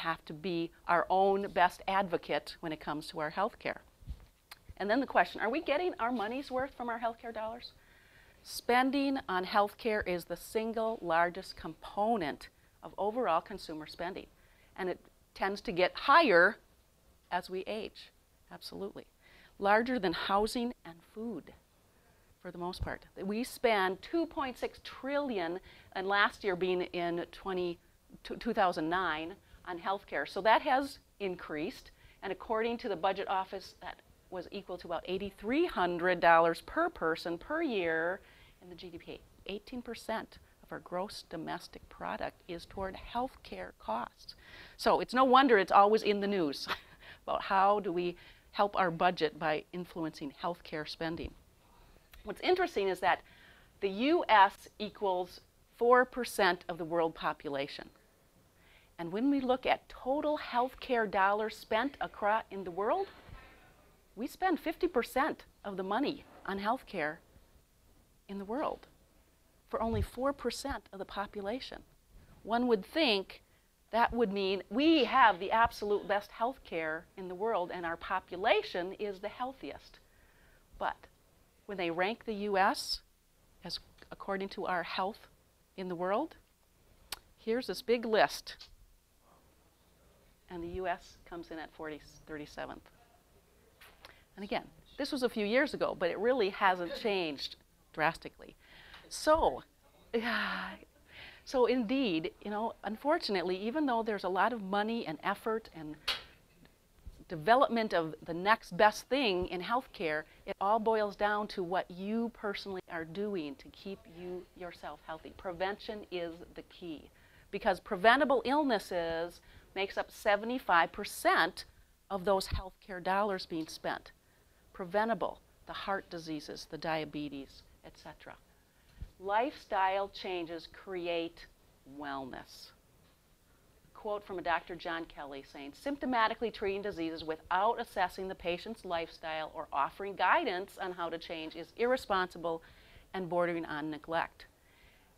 have to be our own best advocate when it comes to our health care. And then the question, are we getting our money's worth from our health care dollars? Spending on health care is the single largest component of overall consumer spending. And it tends to get higher as we age, absolutely. Larger than housing and food, for the most part. We spend $2.6 trillion, and last year being in 2009, on health care. So that has increased, and according to the budget office, that was equal to about $8,300 per person per year in the GDP. 18% of our gross domestic product is toward health care costs. So it's no wonder it's always in the news about how do we help our budget by influencing health care spending. What's interesting is that the U.S. equals 4% of the world population. And when we look at total health care dollars spent across in the world, we spend 50% of the money on health care in the world for only 4% of the population. One would think that would mean we have the absolute best health care in the world and our population is the healthiest. But when they rank the U.S. as according to our health in the world, here's this big list. And the U.S. comes in at 37th. And again, this was a few years ago, but it really hasn't changed drastically. So indeed, unfortunately, even though there's a lot of money and effort and development of the next best thing in healthcare, it all boils down to what you personally are doing to keep yourself healthy. Prevention is the key, because preventable illnesses makes up 75% of those healthcare dollars being spent. Preventable, the heart diseases, the diabetes, etc. Lifestyle changes create wellness. Quote from a Dr. John Kelly saying, symptomatically treating diseases without assessing the patient's lifestyle or offering guidance on how to change is irresponsible and bordering on neglect.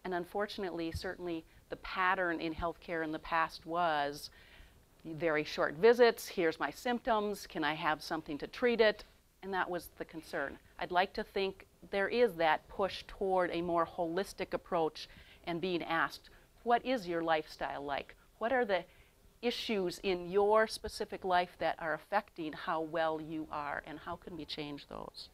And unfortunately, certainly the pattern in healthcare in the past was very short visits, here's my symptoms, can I have something to treat it? And that was the concern. I'd like to think there is that push toward a more holistic approach and being asked, what is your lifestyle like? What are the issues in your specific life that are affecting how well you are, and how can we change those?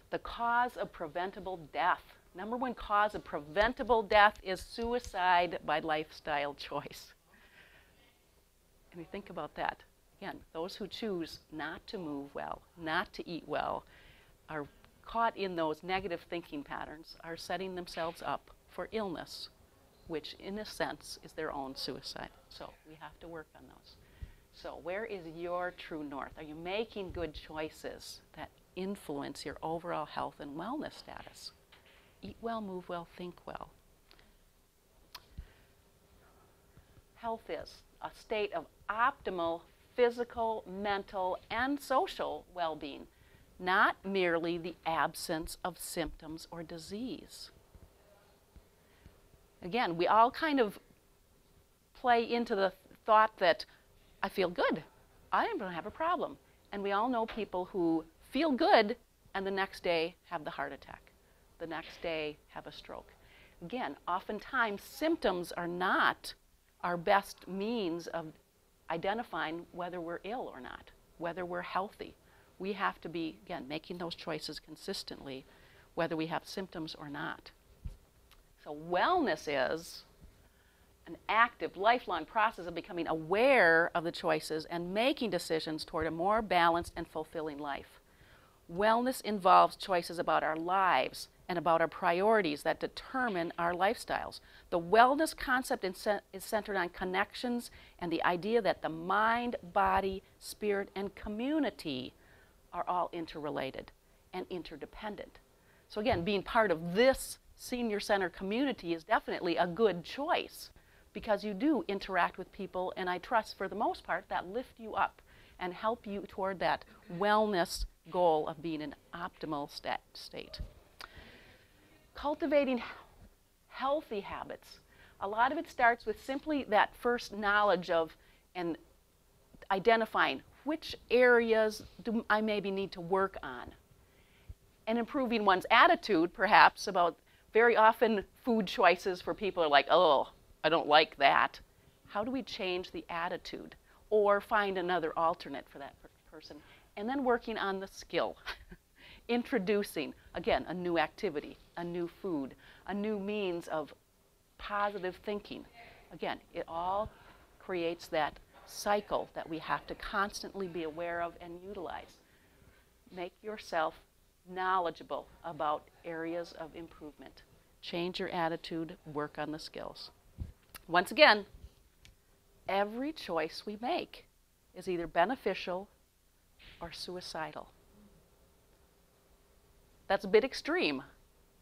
The cause of preventable death. Number one cause of preventable death is suicide by lifestyle choice. And we think about that. Again, those who choose not to move well, not to eat well, are caught in those negative thinking patterns, are setting themselves up for illness, which in a sense is their own suicide. So we have to work on those. So where is your true north? Are you making good choices that influence your overall health and wellness status? Eat well, move well, think well. Health is a state of optimal physical, mental, and social well-being, not merely the absence of symptoms or disease. Again, we all kind of play into the thought that I feel good, I don't have a problem. And we all know people who feel good and the next day have the heart attack, the next day have a stroke. Again, oftentimes symptoms are not our best means of identifying whether we're ill or not, whether we're healthy. We have to be, again, making those choices consistently, whether we have symptoms or not. So wellness is an active, lifelong process of becoming aware of the choices and making decisions toward a more balanced and fulfilling life. Wellness involves choices about our lives and about our priorities that determine our lifestyles. The wellness concept is centered on connections and the idea that the mind, body, spirit, and community are all interrelated and interdependent. So again, being part of this senior center community is definitely a good choice, because you do interact with people, and I trust for the most part that lift you up and help you toward that wellness goal of being in optimal state. Cultivating healthy habits. A lot of it starts with simply that first knowledge of and identifying which areas do I maybe need to work on, and improving one's attitude, perhaps, about very often food choices for people are like, oh, I don't like that. How do we change the attitude or find another alternate for that person? And then working on the skill. Introducing, again, a new activity, a new food, a new means of positive thinking. Again, it all creates that cycle that we have to constantly be aware of and utilize. Make yourself knowledgeable about areas of improvement. Change your attitude, work on the skills. Once again, every choice we make is either beneficial or suicidal. That's a bit extreme,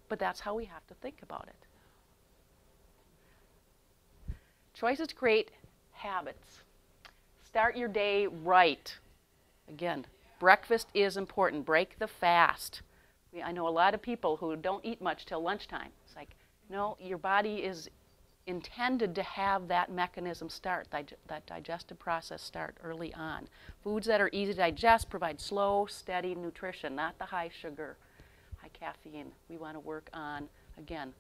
but that's how we have to think about it. Choices create habits. Start your day right. Again, breakfast is important. Break the fast. I know a lot of people who don't eat much till lunchtime. It's like, no, your body is intended to have that mechanism start, that digestive process start early on. Foods that are easy to digest provide slow, steady nutrition, not the high sugar, high caffeine. We want to work on, again,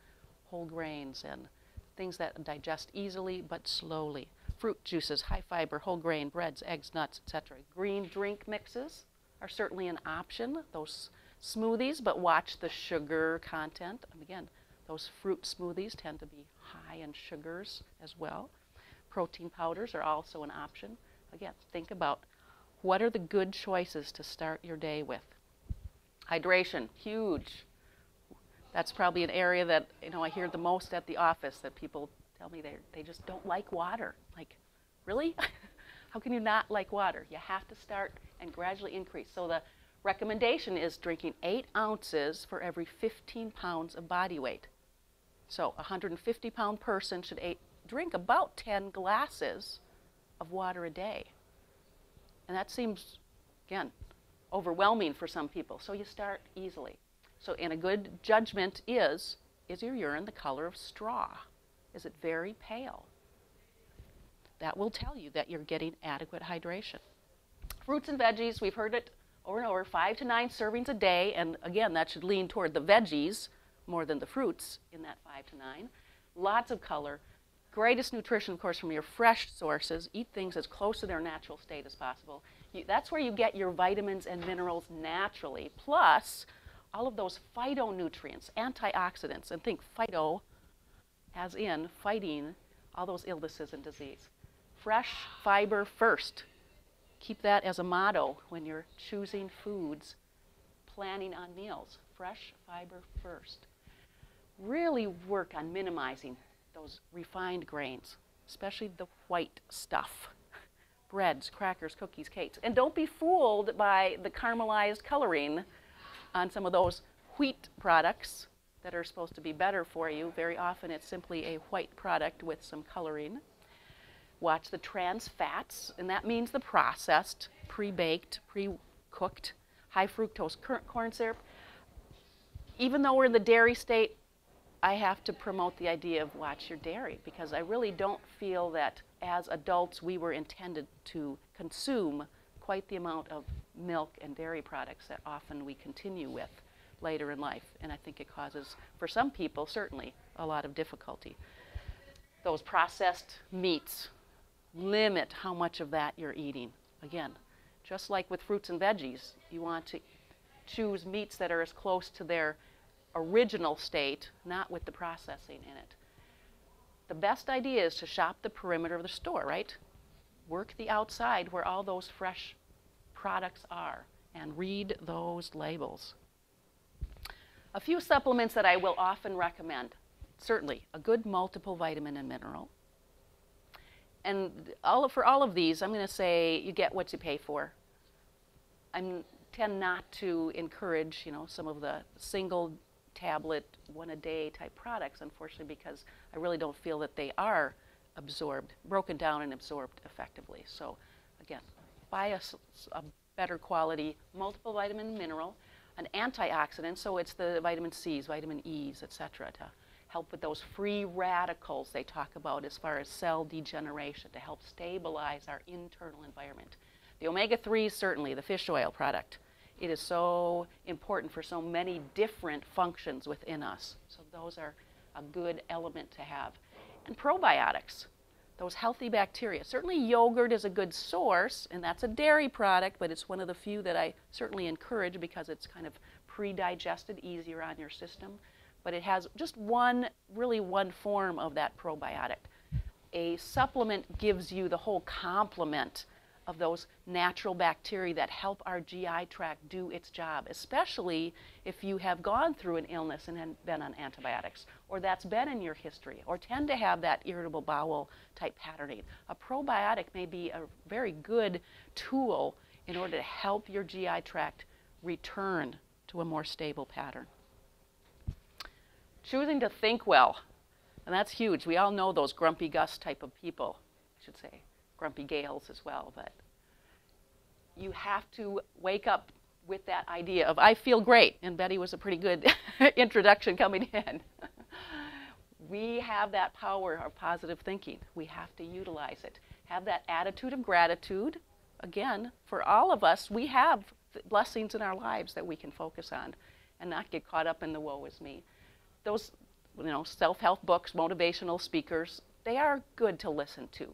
whole grains and things that digest easily but slowly. Fruit juices, high fiber, whole grain, breads, eggs, nuts, etc. Green drink mixes are certainly an option. Those smoothies, but watch the sugar content. And again, those fruit smoothies tend to be high in sugars as well. Protein powders are also an option. Again, think about what are the good choices to start your day with. Hydration, huge. That's probably an area that I hear the most at the office, that people tell me they just don't like water. Like, really? How can you not like water? You have to start and gradually increase. So the recommendation is drinking 8 ounces for every 15 pounds of body weight. So a 150-pound person should drink about 10 glasses of water a day. And that seems, again, overwhelming for some people. So you start easily. So in a good judgment is your urine the color of straw? Is it very pale? That will tell you that you're getting adequate hydration. Fruits and veggies, we've heard it over and over, 5 to 9 servings a day. And again, that should lean toward the veggies more than the fruits in that 5 to 9. Lots of color. Greatest nutrition, of course, from your fresh sources. Eat things as close to their natural state as possible. That's where you get your vitamins and minerals naturally, plus all of those phytonutrients, antioxidants, and think phyto as in fighting all those illnesses and disease. Fresh fiber first. Keep that as a motto when you're choosing foods, planning on meals. Fresh fiber first. Really work on minimizing those refined grains, especially the white stuff. Breads, crackers, cookies, cakes. And don't be fooled by the caramelized coloring on some of those wheat products that are supposed to be better for you. Very often it's simply a white product with some coloring. Watch the trans fats, and that means the processed, pre-baked, pre-cooked, high fructose corn syrup. Even though we're in the dairy state, I have to promote the idea of watch your dairy, because I really don't feel that as adults we were intended to consume quite the amount of milk and dairy products that often we continue with later in life. And I think it causes, for some people, certainly a lot of difficulty. Those processed meats, limit how much of that you're eating. Again, just like with fruits and veggies, you want to choose meats that are as close to their original state, not with the processing in it. The best idea is to shop the perimeter of the store, right? Work the outside where all those fresh products are and read those labels. A few supplements that I will often recommend. Certainly, a good multiple vitamin and mineral. And for all of these, I'm going to say you get what you pay for. I tend not to encourage, some of the single tablet, one a day type products, unfortunately, because I really don't feel that they are broken down and absorbed effectively. So again, buy a better quality multiple vitamin and mineral, an antioxidant, so it's the vitamin C's, vitamin E's, etc., to help with those free radicals they talk about as far as cell degeneration, to help stabilize our internal environment. The omega-3s, certainly, the fish oil product, it is so important for so many different functions within us. So those are a good element to have. And probiotics, those healthy bacteria. Certainly yogurt is a good source, and that's a dairy product, but it's one of the few that I certainly encourage because it's kind of pre-digested, easier on your system. But it has just really one form of that probiotic. A supplement gives you the whole complement of those natural bacteria that help our GI tract do its job, especially if you have gone through an illness and been on antibiotics, or that's been in your history, or tend to have that irritable bowel type patterning. A probiotic may be a very good tool in order to help your GI tract return to a more stable pattern. Choosing to think well, and that's huge. We all know those grumpy Gus type of people, I should say. Grumpy Gales as well, but you have to wake up with that idea of I feel great, and Betty was a pretty good introduction coming in. We have that power of positive thinking. We have to utilize it. Have that attitude of gratitude. Again, for all of us, we have blessings in our lives that we can focus on and not get caught up in the woe is me. Those, self-help books, motivational speakers, they are good to listen to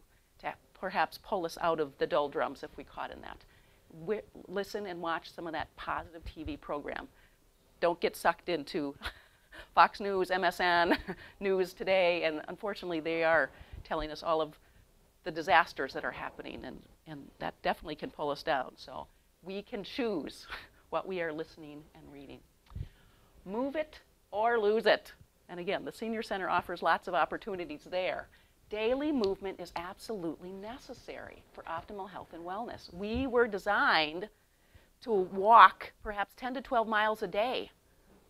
perhaps pull us out of the doldrums if we caught in that. Listen and watch some of that positive TV program. Don't get sucked into Fox News, MSN, News Today, and unfortunately they are telling us all of the disasters that are happening, and that definitely can pull us down. So we can choose what we are listening and reading. Move it or lose it. And again, the Senior Center offers lots of opportunities there. Daily movement is absolutely necessary for optimal health and wellness. We were designed to walk perhaps 10 to 12 miles a day.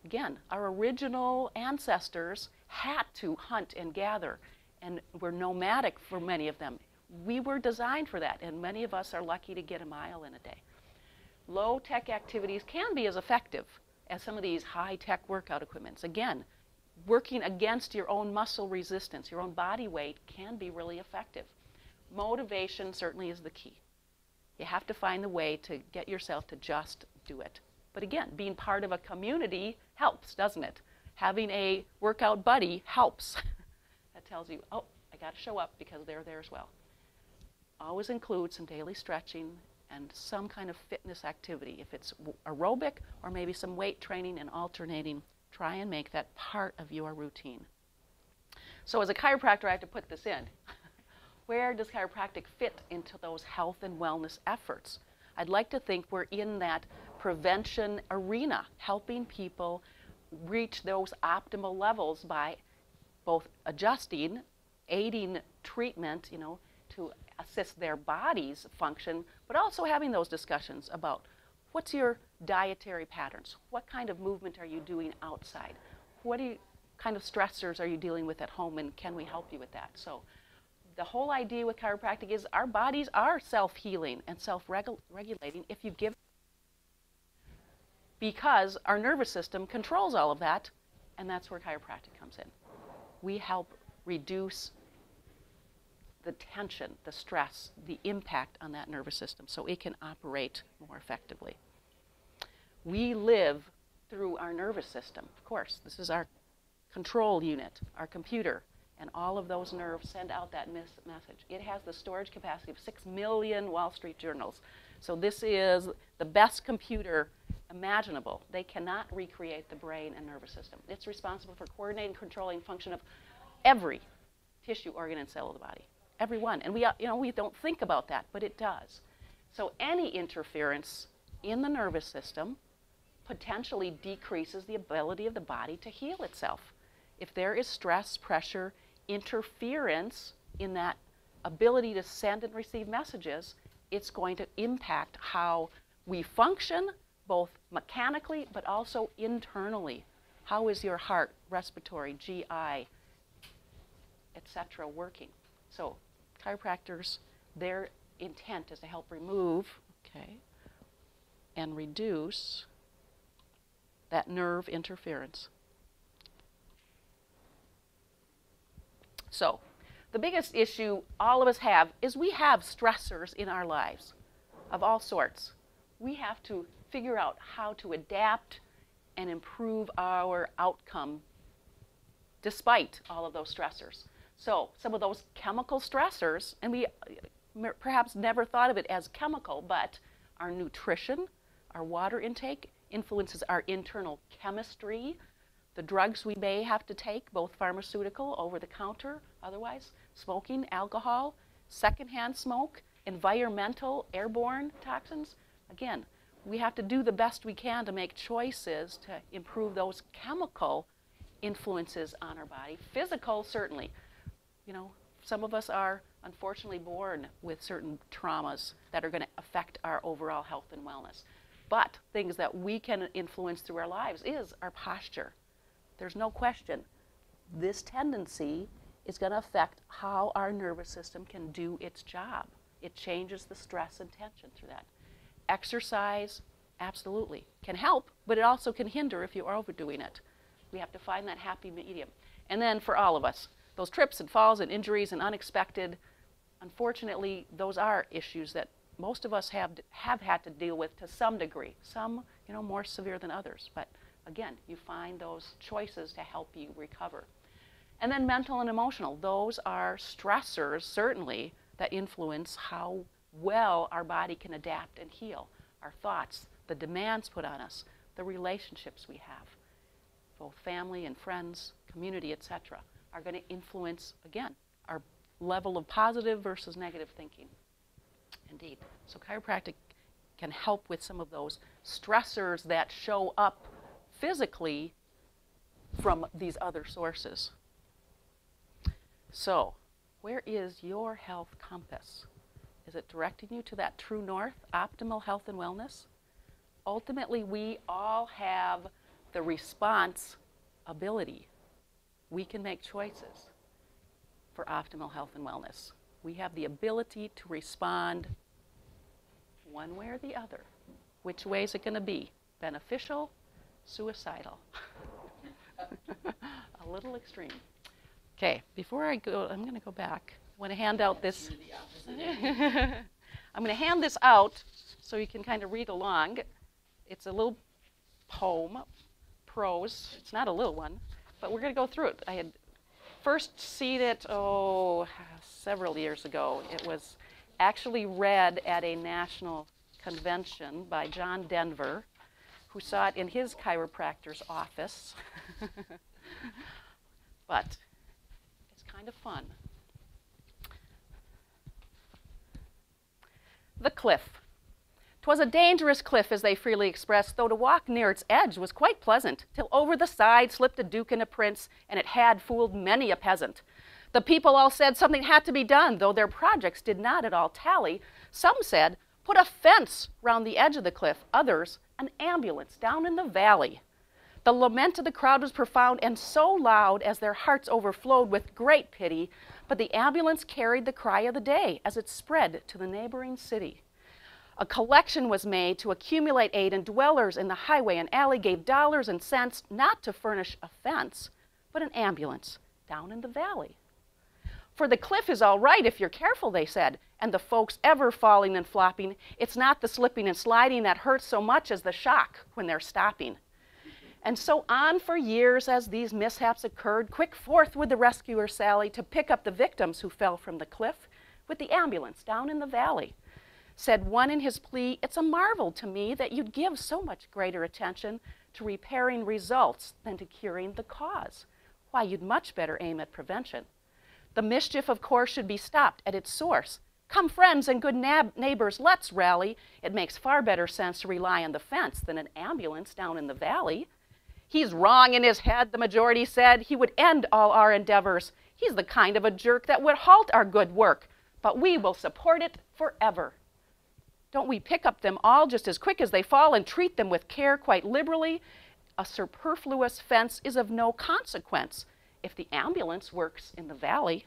Again, our original ancestors had to hunt and gather, and were nomadic for many of them. We were designed for that, and many of us are lucky to get a mile in a day. Low-tech activities can be as effective as some of these high-tech workout equipments. Again, working against your own muscle resistance, your own body weight, can be really effective. Motivation certainly is the key. You have to find the way to get yourself to just do it. But again, being part of a community helps, doesn't it? Having a workout buddy helps. That tells you, oh, I got to show up because they're there as well. Always include some daily stretching and some kind of fitness activity. If it's aerobic or maybe some weight training and alternating, try and make that part of your routine. So as a chiropractor, I have to put this in. Where does chiropractic fit into those health and wellness efforts? I'd like to think we're in that prevention arena, helping people reach those optimal levels by both adjusting, aiding treatment, to assist their body's function, but also having those discussions about what's your dietary patterns? What kind of movement are you doing outside? What kind of stressors are you dealing with at home, and can we help you with that? So the whole idea with chiropractic is our bodies are self-healing and self-regulating if you give, because our nervous system controls all of that, and that's where chiropractic comes in. We help reduce the tension, the stress, the impact on that nervous system so it can operate more effectively. We live through our nervous system. Of course, this is our control unit, our computer, and all of those nerves send out that message. It has the storage capacity of 6 million Wall Street journals. So this is the best computer imaginable. They cannot recreate the brain and nervous system. It's responsible for coordinating, controlling function of every tissue, organ, and cell of the body. Every one. And we don't think about that, but it does. So any interference in the nervous system potentially decreases the ability of the body to heal itself. If there is stress, pressure, interference in that ability to send and receive messages, it's going to impact how we function, both mechanically but also internally. How is your heart, respiratory, GI, etc. working? So chiropractors, their intent is to help remove, and reduce that nerve interference. So the biggest issue all of us have is we have stressors in our lives of all sorts. We have to figure out how to adapt and improve our outcome despite all of those stressors. So some of those chemical stressors, and we perhaps never thought of it as chemical, but our nutrition, our water intake influences our internal chemistry, the drugs we may have to take, both pharmaceutical, over-the-counter, otherwise, smoking, alcohol, secondhand smoke, environmental, airborne toxins. Again, we have to do the best we can to make choices to improve those chemical influences on our body. Physical, certainly. You know, some of us are unfortunately born with certain traumas that are going to affect our overall health and wellness. But things that we can influence through our lives is our posture. There's no question. This tendency is going to affect how our nervous system can do its job. It changes the stress and tension through that. Exercise, absolutely, can help, but it also can hinder if you're overdoing it. We have to find that happy medium. And then for all of us, those trips and falls and injuries and unexpected, unfortunately, those are issues that most of us have had to deal with to some degree. Some, you know, more severe than others. But again, you find those choices to help you recover. And then mental and emotional. Those are stressors, certainly, that influence how well our body can adapt and heal. Our thoughts, the demands put on us, the relationships we have, both family and friends, community, etc., are going to influence, again, our level of positive versus negative thinking. Indeed. So chiropractic can help with some of those stressors that show up physically from these other sources. So, where is your health compass? Is it directing you to that true north, optimal health and wellness? Ultimately, we all have the response ability. We can make choices for optimal health and wellness. We have the ability to respond one way or the other. Which way is it going to be? Beneficial, suicidal? A little extreme. Okay, before I go, I'm going to go back. I want to hand out this. I'm going to hand this out so you can kind of read along. It's a little poem, prose. It's not a little one, but we're going to go through it. I had first seen it, several years ago. It was actually read at a national convention by John Denver, who saw it in his chiropractor's office. But it's kind of fun. The cliff. 'Twas a dangerous cliff, as they freely expressed, though to walk near its edge was quite pleasant, till over the side slipped a duke and a prince, and it had fooled many a peasant. The people all said something had to be done, though their projects did not at all tally. Some said, put a fence round the edge of the cliff, others, an ambulance down in the valley. The lament of the crowd was profound and so loud as their hearts overflowed with great pity, but the ambulance carried the cry of the day as it spread to the neighboring city. A collection was made to accumulate aid, and dwellers in the highway and alley gave dollars and cents not to furnish a fence, but an ambulance down in the valley. For the cliff is all right if you're careful, they said, and the folks ever falling and flopping, it's not the slipping and sliding that hurts so much as the shock when they're stopping. And so on for years as these mishaps occurred, quick forth would the rescuer sally to pick up the victims who fell from the cliff with the ambulance down in the valley. Said one in his plea, it's a marvel to me that you'd give so much greater attention to repairing results than to curing the cause. Why, you'd much better aim at prevention. The mischief, of course, should be stopped at its source. Come, friends and good neighbors, let's rally. It makes far better sense to rely on the fence than an ambulance down in the valley. He's wrong in his head, the majority said. He would end all our endeavors. He's the kind of a jerk that would halt our good work, but we will support it forever. Don't we pick up them all just as quick as they fall and treat them with care quite liberally? A superfluous fence is of no consequence if the ambulance works in the valley.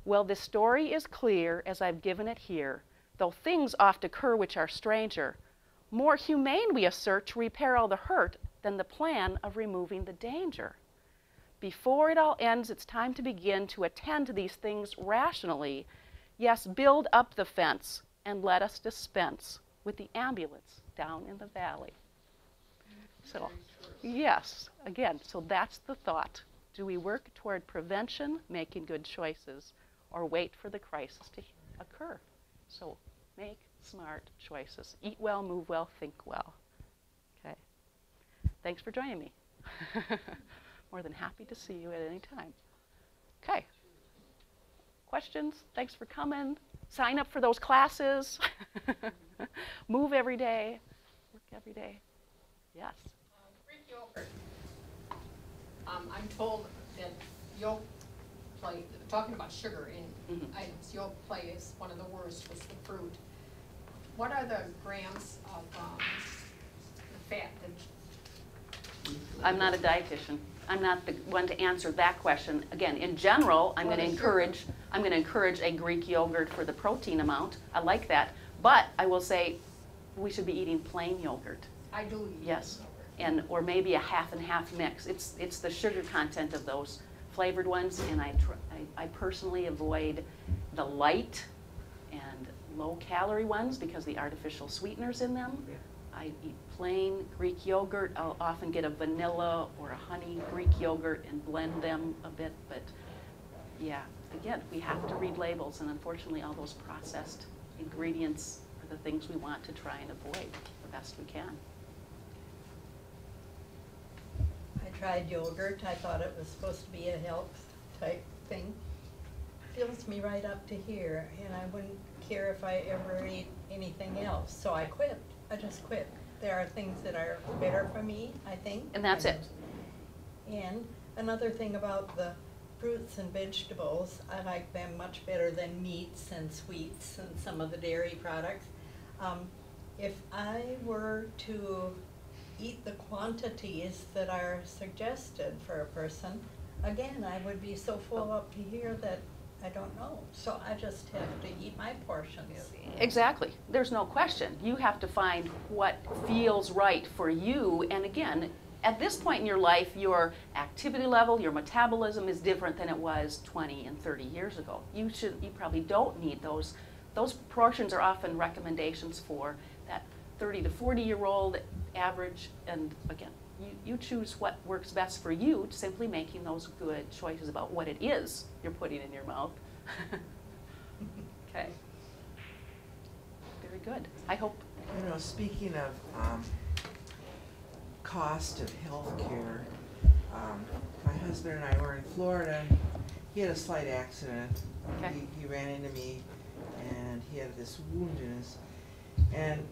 Well, this story is clear as I've given it here, though things oft occur which are stranger. More humane, we assert, to repair all the hurt than the plan of removing the danger. before it all ends, it's time to begin to attend to these things rationally. Yes, build up the fence and let us dispense with the ambulance down in the valley. So, yes, again, so that's the thought. Do we work toward prevention, making good choices, or wait for the crisis to occur? So, make smart choices. Eat well, move well, think well. Okay. Thanks for joining me. More than happy to see you at any time. Okay. Questions? Thanks for coming. Sign up for those classes. Move every day. Work every day. Yes. Greek yogurt. I'm told that yolk play, talking about sugar in items, yolk play is one of the worst with the fruit. What are the grams of the fat? I'm not a dietitian. I'm not the one to answer that question. Again, in general, I'm going to encourage a Greek yogurt for the protein amount. I like that. But I will say we should be eating plain yogurt. I do eat yes. yogurt. Or maybe a half and half mix. It's the sugar content of those flavored ones, and I personally avoid the light and low calorie ones because of the artificial sweeteners in them. Yeah. I eat plain Greek yogurt. I'll often get a vanilla or a honey Greek yogurt and blend them a bit, but yeah, again, we have to read labels, and unfortunately all those processed ingredients are the things we want to try and avoid the best we can. I tried yogurt. I thought it was supposed to be a health type thing. Fills me right up to here, and I wouldn't care if I ever ate anything else. So I quit. I just quit. There are things that are better for me, I think. And that's it. And another thing about the fruits and vegetables, I like them much better than meats and sweets and some of the dairy products. If I were to eat the quantities that are suggested for a person, again, I would be so full up to here that I don't know. So I just have to eat my portions. Exactly. There's no question. You have to find what feels right for you. And again, at this point in your life, your activity level, your metabolism is different than it was 20 and 30 years ago. You probably don't need those. Those portions are often recommendations for that 30 to 40-year-old average. And again, you choose what works best for you, simply making those good choices about what it is you're putting in your mouth. Okay. Very good. I hope. You know, speaking of cost of health care, my husband and I were in Florida. He had a slight accident. Okay. He ran into me, and he had this wound in his, and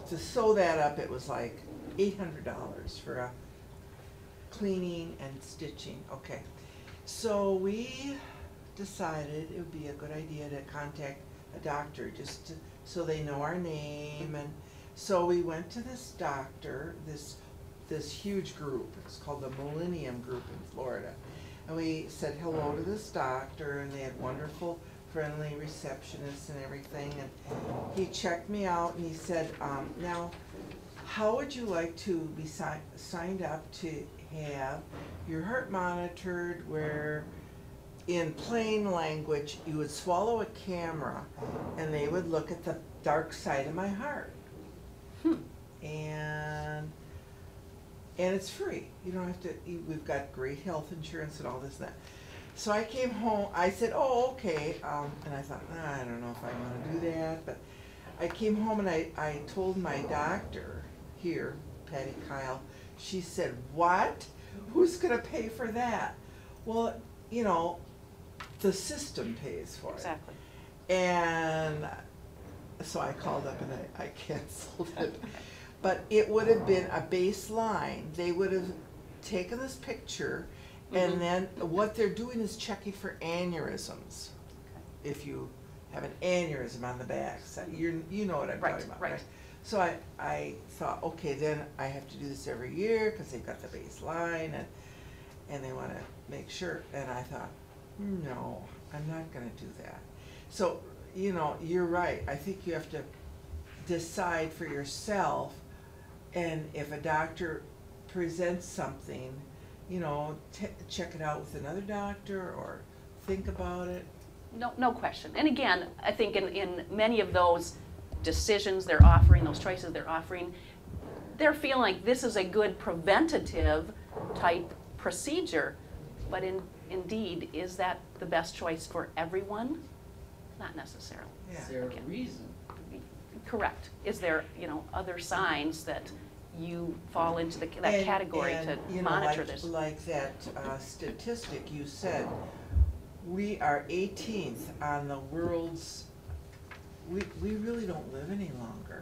to sew that up, it was like $800 for a cleaning and stitching. Okay, so we decided it would be a good idea to contact a doctor just so they know our name, and so we went to this doctor, this huge group. It's called the Millennium Group in Florida, and we said hello to this doctor, and they had wonderful, friendly receptionists and everything, and he checked me out, and he said, now, how would you like to be signed up to have your heart monitored, where in plain language you would swallow a camera and they would look at the dark side of my heart? And it's free. You don't have to, we've got great health insurance and all this and that. So I came home, I said, oh, okay, and I thought, I don't know if I want to do that, but I came home and I told my doctor here, Patty Kyle, she said, what? Who's going to pay for that? Well, you know, the system pays for it. Exactly. And so I called up and I canceled it. But it would have been a baseline. They would have taken this picture, and then what they're doing is checking for aneurysms. If you have an aneurysm on the back, so you know what I'm talking about, right? So I thought, okay, then I have to do this every year because they've got the baseline, and they want to make sure. And I thought, no, I'm not going to do that. So, you know, you're right. I think you have to decide for yourself, and if a doctor presents something, you know, check it out with another doctor or think about it. No question. And again, I think in many of those decisions they're offering, those choices they're offering, they're feeling like this is a good preventative type procedure. But indeed, is that the best choice for everyone? Not necessarily. Yeah. Is there a Again. reason? Correct. Is there, other signs that you fall into that category to you know, monitor this? Like that statistic you said, we are 18th on the world's, we really don't live any longer.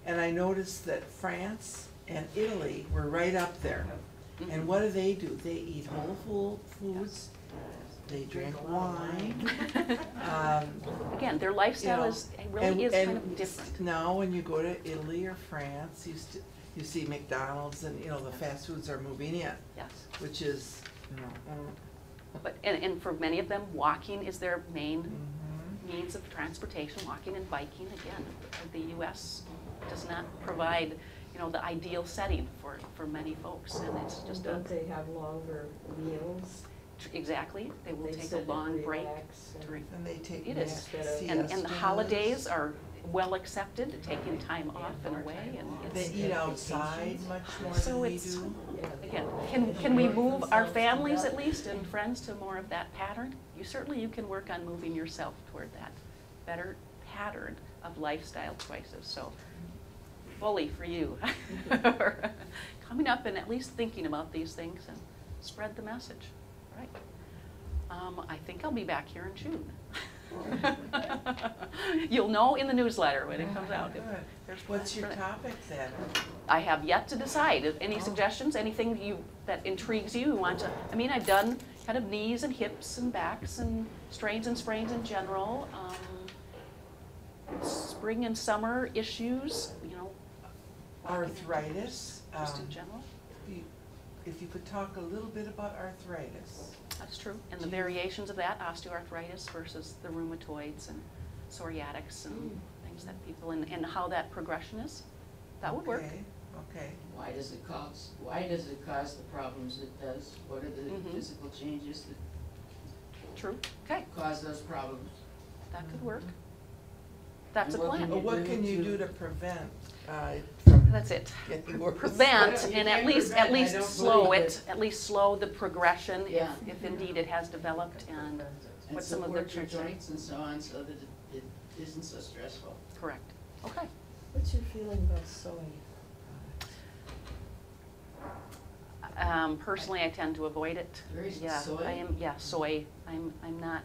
And I noticed that France and Italy were right up there. And what do? They eat whole foods, they drink wine. Again, their lifestyle really is kind of and different. now when you go to Italy or France, you see McDonald's and, the fast foods are moving in, Yes. which is, But, and for many of them, walking is their main mhm. means of transportation, walking and biking. Again, the U.S. does not provide, the ideal setting for many folks, and it's just Don't they have longer meals? exactly. They will They take a sit and long break relax and- during, And they take It is. And and the siestas. holidays are well accepted, taking time off and away, and They it's, eat outside much more So than we it's- do. again, can we move our families at least and friends to more of that pattern? You can work on moving yourself toward that better pattern of lifestyle choices. So, bully for you. Coming up and at least thinking about these things and spread the message. Right. I think I'll be back here in June. You'll know in the newsletter when it comes out. Good. There's What's plans your for that. topic then? I have yet to decide. Any Oh. suggestions? Anything that intrigues you? You want to? I mean, I've done kind of knees and hips and backs and strains and sprains in general. Spring and summer issues. Arthritis. Just in general. If you could talk a little bit about arthritis. That's true. And the Do you- variations of that, osteoarthritis versus the rheumatoids and psoriatics and things that people, and how that progression is. That would work. Okay. Why does it cause the problems it does? What are the Mhm. physical changes that True. Okay, cause those problems? that could work. That's a And what plan. can Well, you what do can you to- do to prevent from That's it. getting worse? Prevent Well, you and at can't least prevent, I don't slow believe it, at least slow the progression Yeah. if indeed it has developed and And what some of the support your tricks are. joints and so on so that it isn't so stressful. Correct. Okay. What's your feeling about soy? Personally, I tend to avoid it. Very Yeah, soy? I am, soy. I'm not,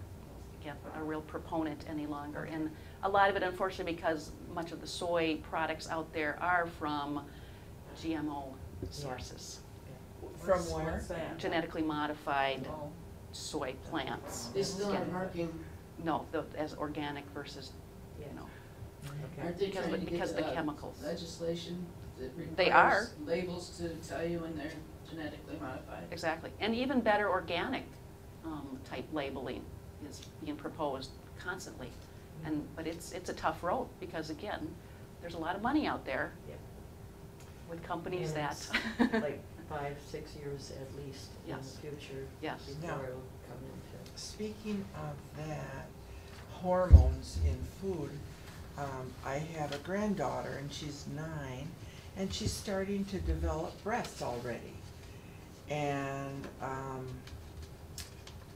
a real proponent any longer. And a lot of it, unfortunately, because much of the soy products out there are from GMO sources, From where? genetically modified soy plants. They still Yeah. are marking, No, as organic versus, aren't they because trying of to the- get because of the chemicals. legislation that They are. requires labels to tell you when they're genetically modified? Exactly. And even better organic type labeling is being proposed constantly. But it's a tough road because again, there's a lot of money out there Yeah. with companies And that. it's like 5-6 years at least in the Yes. future. Yes. Before Now- it'll come into. Speaking of that, hormones in food, I have a granddaughter and she's 9 and she's starting to develop breasts already. And,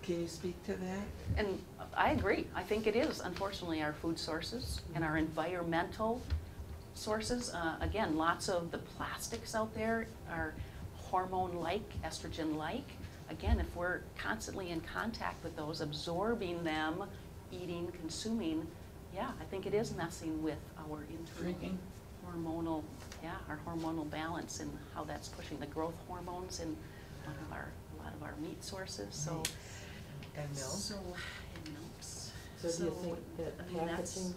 can you speak to that? And I agree. I think it is, unfortunately, our food sources and our environmental sources. Again, lots of the plastics out there are hormone-like, estrogen-like. Again, if we're constantly in contact with those, absorbing them, eating, consuming, I think it is messing with our internal Drinking. hormonal, our hormonal balance and how that's pushing the growth hormones in a lot of our meat sources. So. And milk? So, and milks. So do you think that I mean, packaging?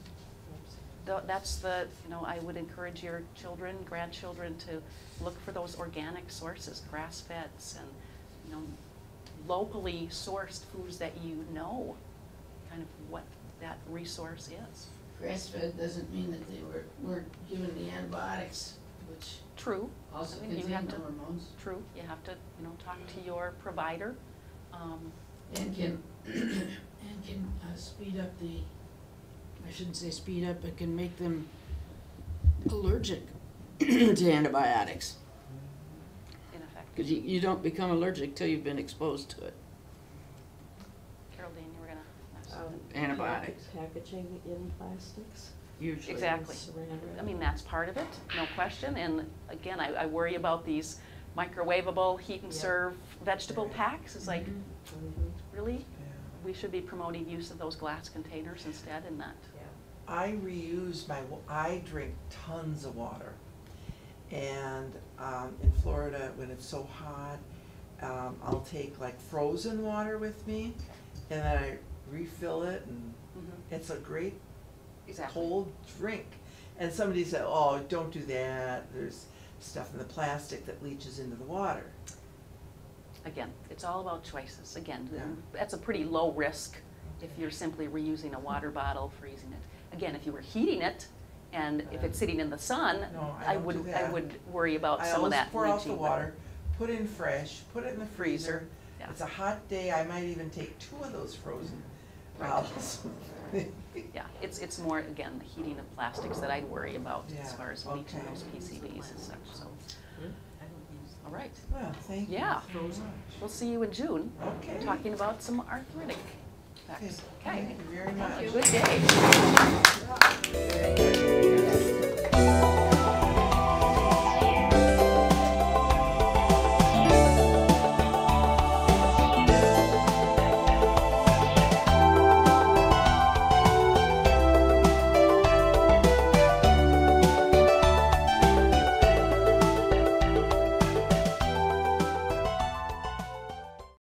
that's the, I would encourage your children, grandchildren to look for those organic sources, grass-feds and, locally sourced foods that kind of what that resource is. Grass-fed doesn't mean that they weren't given the antibiotics which True, also I mean, you contain have to- hormones. true. You have to, talk to your provider. And can, and can speed up the, I shouldn't say speed up, but can make them allergic to antibiotics. In effect. Because you don't become allergic till you've been exposed to it. Carol Dean, you were gonna ask Um, something. Antibiotics. Packaging in plastics. Usually. Exactly. Saran wrap. I mean, that's part of it, no question. And again, I worry about these microwavable, heat and Yeah. serve vegetable Right. packs. It's like, Mhm. really? Yeah. We should be promoting use of those glass containers instead and not. Yeah. I reuse I drink tons of water. And in Florida, when it's so hot, I'll take like frozen water with me, and then I refill it, and it's a great Exactly. cold drink. And somebody said, oh, don't do that, there's stuff in the plastic that leaches into the water. Again, it's all about choices. Again, Yeah. that's a pretty low risk if you're simply reusing a water bottle, freezing it. Again, if you were heating it, and if it's sitting in the sun, No, I don't do I that. would worry about I some of always that pour out the leaching. water, put in fresh, put it in the freezer. Yeah. It's a hot day, I might even take 2 of those frozen Right. bottles. Yeah, it's more, again, the heating of plastics that I'd worry about as Yeah, far as leaching okay. those PCBs and such, so. All right, Well, thank you Yeah. so much. we'll see you in June, Okay. talking about some arthritic effects. Okay, Thank you very much. good day. Very good.